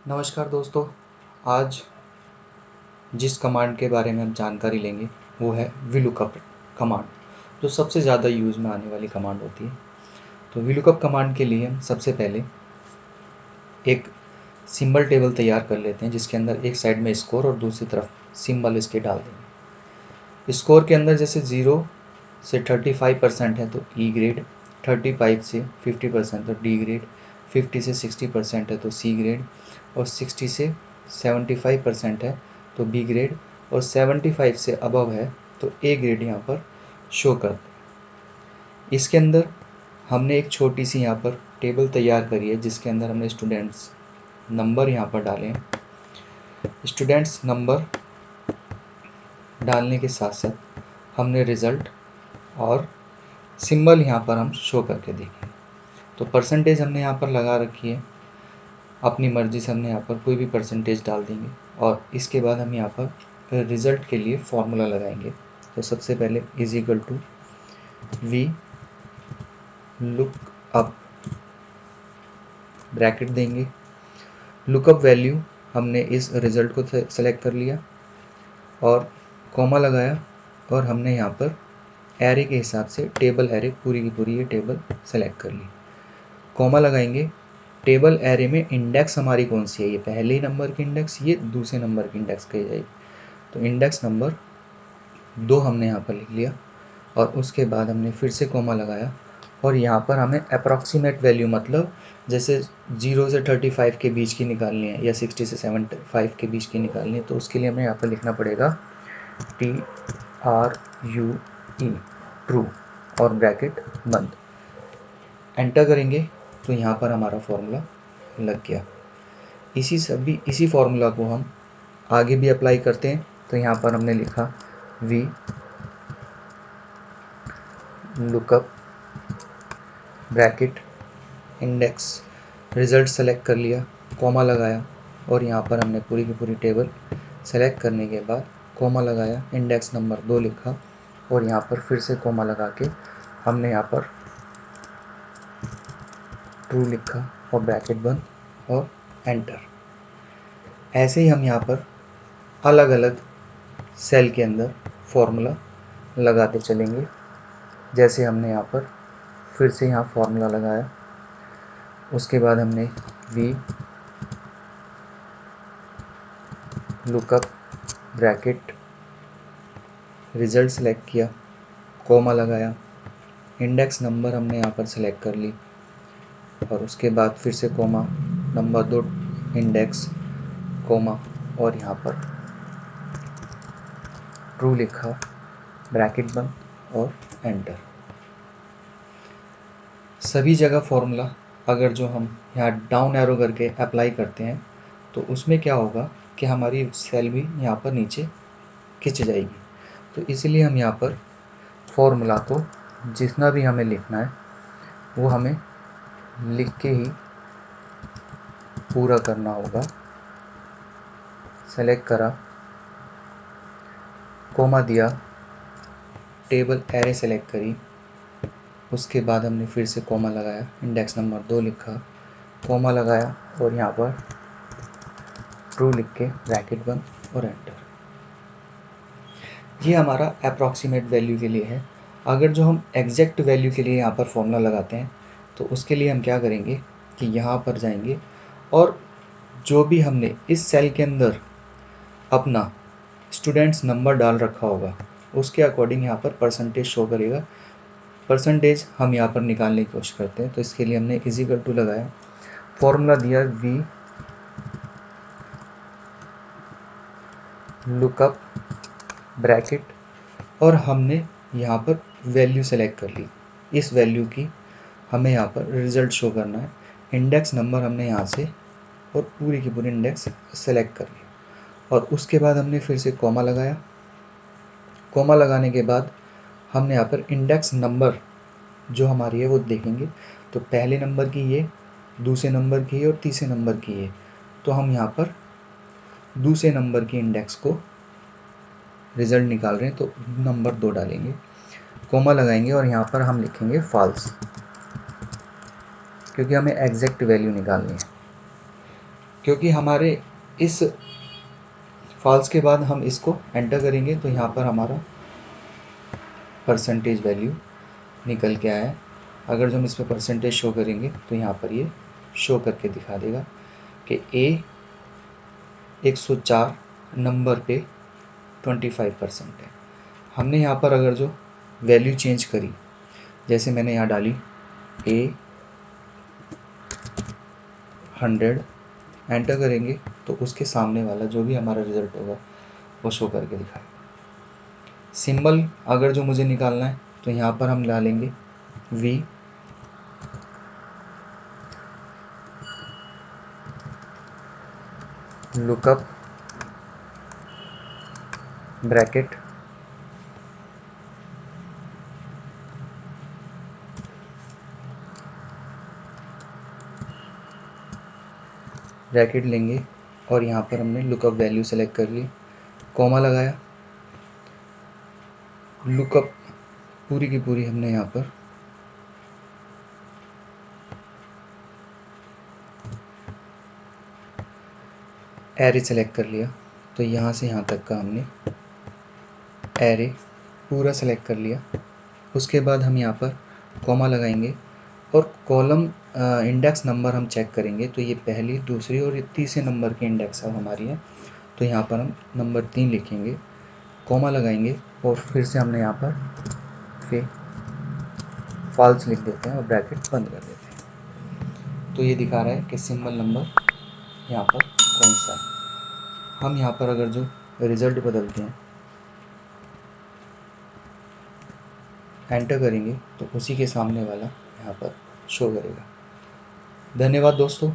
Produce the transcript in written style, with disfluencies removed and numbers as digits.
नमस्कार दोस्तों। आज जिस कमांड के बारे में हम जानकारी लेंगे वो है VLOOKUP कमांड, जो सबसे ज़्यादा यूज़ में आने वाली कमांड होती है। तो VLOOKUP कमांड के लिए हम सबसे पहले एक सिंबल टेबल तैयार कर लेते हैं, जिसके अंदर एक साइड में स्कोर और दूसरी तरफ सिंबल इसके डाल देंगे। स्कोर के अंदर जैसे 0 से 35% है तो E ग्रेड, 35 से 50% तो D ग्रेड, 50 से 60% है तो C ग्रेड, और 60 से 75% है तो B ग्रेड, और 75 से अबव है तो A ग्रेड यहाँ पर शो करते हैं। इसके अंदर हमने एक छोटी सी यहाँ पर टेबल तैयार करी है, जिसके अंदर हमने स्टूडेंट्स नंबर यहाँ पर डाले हैं। स्टूडेंट्स नंबर डालने के साथ साथ हमने रिज़ल्ट और सिंबल यहाँ पर हम शो करके देखें। तो परसेंटेज हमने यहाँ पर लगा रखी है, अपनी मर्ज़ी से हमने यहाँ पर कोई भी परसेंटेज डाल देंगे। और इसके बाद हम यहाँ पर रिज़ल्ट के लिए फॉर्मूला लगाएंगे। तो सबसे पहले is equal to VLOOKUP, bracket देंगे। लुकअप वैल्यू हमने इस रिज़ल्ट को सेलेक्ट कर लिया और कॉमा लगाया, और हमने यहाँ पर एरे के हिसाब से टेबल एरे पूरी की पूरी ये टेबल सेलेक्ट कर ली। कॉमा लगाएंगे। टेबल एरे में इंडेक्स हमारी कौन सी है, ये पहले नंबर की इंडेक्स, ये दूसरे नंबर की इंडेक्स कही जाएगी। तो इंडेक्स नंबर 2 हमने यहाँ पर लिख लिया, और उसके बाद हमने फिर से कॉमा लगाया, और यहाँ पर हमें अप्रॉक्सीमेट वैल्यू, मतलब जैसे 0 से 35 के बीच की निकालनी है या 60 से 75 के बीच की निकालनी है, तो उसके लिए हमें यहाँ पर लिखना पड़ेगा TRUE, ट्रू, और ब्रैकेट बंद। एंटर करेंगे तो यहाँ पर हमारा फॉर्मूला लग गया। इसी फॉर्मूला को हम आगे भी अप्लाई करते हैं। तो यहाँ पर हमने लिखा V lookup bracket index, result select कर लिया, कॉमा लगाया, और यहाँ पर हमने पूरी की पूरी टेबल सेलेक्ट करने के बाद कॉमा लगाया, इंडेक्स नंबर 2 लिखा, और यहाँ पर फिर से कॉमा लगा के हमने यहाँ पर ट्रू लिखा और ब्रैकेट बंद और एंटर। ऐसे ही हम यहाँ पर अलग अलग सेल के अंदर फॉर्मूला लगाते चलेंगे। जैसे हमने यहाँ पर फिर से यहाँ फॉर्मूला लगाया, उसके बाद हमने V lookup bracket result select किया, कॉमा लगाया, इंडेक्स नंबर हमने यहाँ पर सेलेक्ट कर ली, और उसके बाद फिर से कॉमा, नंबर 2 इंडेक्स, कॉमा, और यहाँ पर ट्रू लिखा, ब्रैकेट बंद और एंटर। सभी जगह फॉर्मूला अगर जो हम यहाँ डाउन एरो करके अप्लाई करते हैं तो उसमें क्या होगा कि हमारी सेल भी यहाँ पर नीचे खिंच जाएगी। तो इसलिए हम यहाँ पर फॉर्मूला को जितना भी हमें लिखना है वो हमें लिख के ही पूरा करना होगा। सेलेक्ट करा, कॉमा दिया, टेबल एरे सेलेक्ट करी, उसके बाद हमने फिर से कॉमा लगाया, इंडेक्स नंबर 2 लिखा, कॉमा लगाया, और यहाँ पर ट्रू लिख के ब्रैकेट बंद और एंटर। ये हमारा अप्रॉक्सीमेट वैल्यू के लिए है। अगर जो हम एग्जैक्ट वैल्यू के लिए यहाँ पर फॉर्मूला लगाते हैं तो उसके लिए हम क्या करेंगे कि यहाँ पर जाएंगे, और जो भी हमने इस सेल के अंदर अपना स्टूडेंट्स नंबर डाल रखा होगा उसके अकॉर्डिंग यहाँ पर परसेंटेज शो करेगा। परसेंटेज हम यहाँ पर निकालने की कोशिश करते हैं। तो इसके लिए हमने इज इक्वल टू लगाया, फॉर्मूला दिया वी लुकअप ब्रैकेट, और हमने यहाँ पर वैल्यू सेलेक्ट कर ली। इस वैल्यू की हमें यहाँ पर रिज़ल्ट शो करना है। इंडेक्स नंबर हमने यहाँ से और पूरी की पूरी इंडेक्स सेलेक्ट कर ली, और उसके बाद हमने फिर से कॉमा लगाया। कॉमा लगाने के बाद हमने यहाँ पर इंडेक्स नंबर जो हमारी है वो देखेंगे। तो पहले नंबर की ये, दूसरे नंबर की ये, और तीसरे नंबर की ये। तो हम यहाँ पर दूसरे नंबर की इंडेक्स को रिज़ल्ट निकाल रहे हैं तो नंबर 2 डालेंगे, कॉमा लगाएंगे, और यहाँ पर हम लिखेंगे फॉल्स, क्योंकि हमें एग्जैक्ट वैल्यू निकालनी है। क्योंकि हमारे इस फॉल्स के बाद हम इसको एंटर करेंगे तो यहाँ पर हमारा परसेंटेज वैल्यू निकल के आया है। अगर जो हम इस पर परसेंटेज शो करेंगे तो यहाँ पर ये शो करके दिखा देगा कि ए 104 नंबर पे 25% है। हमने यहाँ पर अगर जो वैल्यू चेंज करी, जैसे मैंने यहाँ डाली ए 100, एंटर करेंगे तो उसके सामने वाला जो भी हमारा रिजल्ट होगा वो शो करके दिखाएगा। सिंबल अगर जो मुझे निकालना है तो यहाँ पर हम डालेंगे वी लुकअप ब्रैकेट लेंगे और यहाँ पर हमने लुकअप वैल्यू सेलेक्ट कर ली, कॉमा लगाया, लुकअप पूरी की पूरी हमने यहाँ पर एरे सेलेक्ट कर लिया। तो यहाँ से यहाँ तक का हमने एरे पूरा सेलेक्ट कर लिया। उसके बाद हम यहाँ पर कॉमा लगाएंगे और कॉलम इंडेक्स नंबर हम चेक करेंगे। तो ये पहली, दूसरी और तीसरे नंबर की इंडेक्स अब हमारी है। तो यहाँ पर हम नंबर 3 लिखेंगे, कॉमा लगाएंगे और फिर से हमने यहाँ पर फिर फॉल्स लिख देते हैं और ब्रैकेट बंद कर देते हैं। तो ये दिखा रहा है कि सिंबल नंबर यहाँ पर कौन सा है। हम यहाँ पर अगर जो रिज़ल्ट बदलते हैं, एंटर करेंगे तो उसी के सामने वाला यहाँ पर शो करेगा। धन्यवाद दोस्तों।